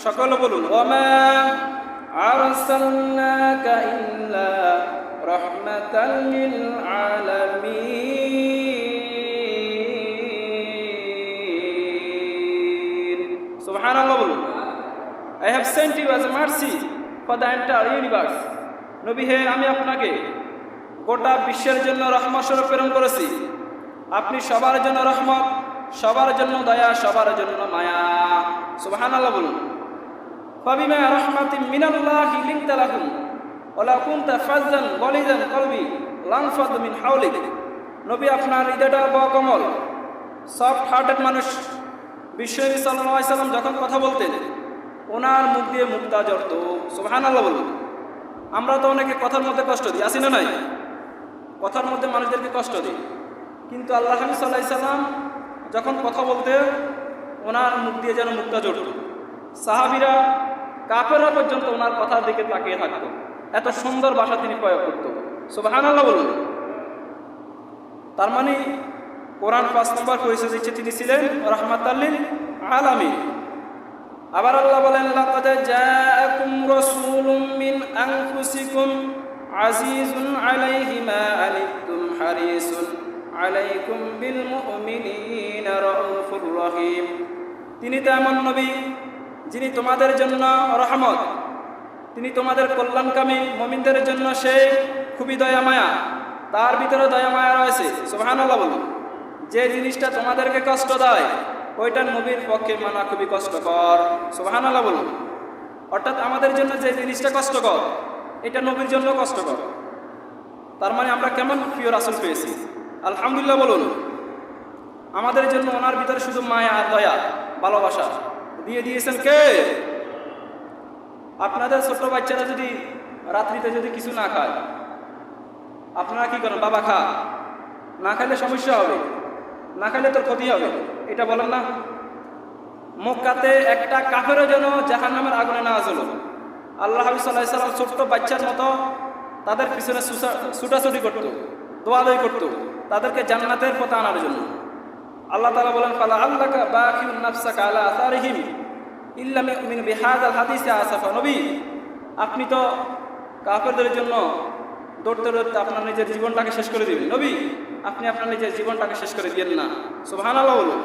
সকলে বলুন, ওয়ামা আরসালনাকা ইল্লা রাহমাতাল লিল আলামিন। সুবহানাল্লাহ বলুন। I have sent you as a mercy for the entire universe. নবী হে, আমি আপনাকে গোটা বিশ্বের জন্য রহমত স্বরূপ প্রেরণ করেছি। আপনি সবার জন্য রহমত, সবার জন্য দয়া, সবার জন্য মায়া। সুবহানাল্লাহ বলুন। ফাবিমা রাহমাতিন মিনাল্লাহি লিনতা লাহুম ওয়া লা কুনতা ফাজ্জান গালিযাল কলবি লানফাদু মিন হাওলিক। নবী, আপনার হৃদয়টা বকমল, সফট হার্টেড মানুষ। বিশ্বনবী সাল্লাল্লাহু আলাইহি সাল্লাম যখন কথা বলতেন, ওনার মুখ দিয়ে মুক্তা ঝরত। সুবহানাল্লাহ বলুন। আমরা তো অনেকে কথার মধ্যে কষ্ট দিই, আসি না নাই? কথার মধ্যে মানুষদেরকে কষ্ট দিই, কিন্তু আল্লাহ নবী সাল্লাল্লাহু আলাইহি সাল্লাম যখন কথা বলতে, ওনার মুখ দিয়ে যেন মুক্তা ঝরত। সাহাবীরা, কাফেররা পর্যন্ত ওনার কথার দিকে তাকিয়ে থাকত, এত সুন্দর ভাষা তিনি প্রয়োগ করত। সুবহানাল্লাহ বলুন। তার মানে কোরআন 5 নম্বর পরিচয় দিচ্ছে, তিনি ছিলেন রাহমাতাল লিল আলামিন। আবার আল্লাহ বলেন, লাকাদ জাআকুম রাসূলুম মিন আনফুসিকুম আজিজুন আলাইহি মা আনিতুম হারিসুন আলাইকুম বিল মুমিনিনা রাউফুর রহিম। তিনি তো এমন নবী যিনি তোমাদের জন্য রহমত, তিনি তোমাদের কল্যাণকামী, মুমিনদের জন্য সে খুবই দয়া মায়া, তার ভিতরে দয়া মায়া রয়েছে। সুবহানাল্লাহ বলুন। যে জিনিসটা তোমাদেরকে কষ্ট দেয়, ওইটা নবীর পক্ষে মানা খুবই কষ্টকর। সুবহানাল্লাহ বলুন। অর্থাৎ আমাদের জন্য যে জিনিসটা কষ্টকর, এটা নবীর জন্য কষ্টকর। তার মানে আমরা কেমন প্রিয় রাসূল পেয়েছি। আলহামদুলিল্লাহ বলুন। আমাদের জন্য ওনার ভিতরে শুধু মায়া আর দয়া, ভালোবাসা দিয়ে দিয়েছেন কে? আপনাদের ছোট্ট বাচ্চারা যদি রাত্রিতে যদি কিছু না খায়, আপনারা কি করেন? বাবা খা, না খাইলে সমস্যা হবে, না খাইলে তোর ক্ষতি হবে, এটা বলেন না? মক্কাতে একটা কাফেরও যেন জাহান্নামের আগুনে না জ্বলো, আল্লাহ হাবিব সাল্লাল্লাহু আলাইহি সাল্লাম ছোট্ট বাচ্চার মতো তাদের পিছনে ছুটাছুটি করত, দোয়াদই করত, তাদেরকে জান্নাতের পথে আনার জন্য। আল্লাহ তাআলা বলেন, ফালা আল্লাকা বাখিউন নাফসাকা আলা আসারিহিম ইল্লা মিন বিহাযাল হাদিসি আসাফা। নবী, আপনি তো কাফেরদের জন্য দৌড়তে দৌড়তে আপনার নিজের জীবনটাকে শেষ করে দিবেন। নবী, আপনি আপনার নিজের জীবনটাকে শেষ করে দিয়েন না। সুবহানাল্লাহ বলুন।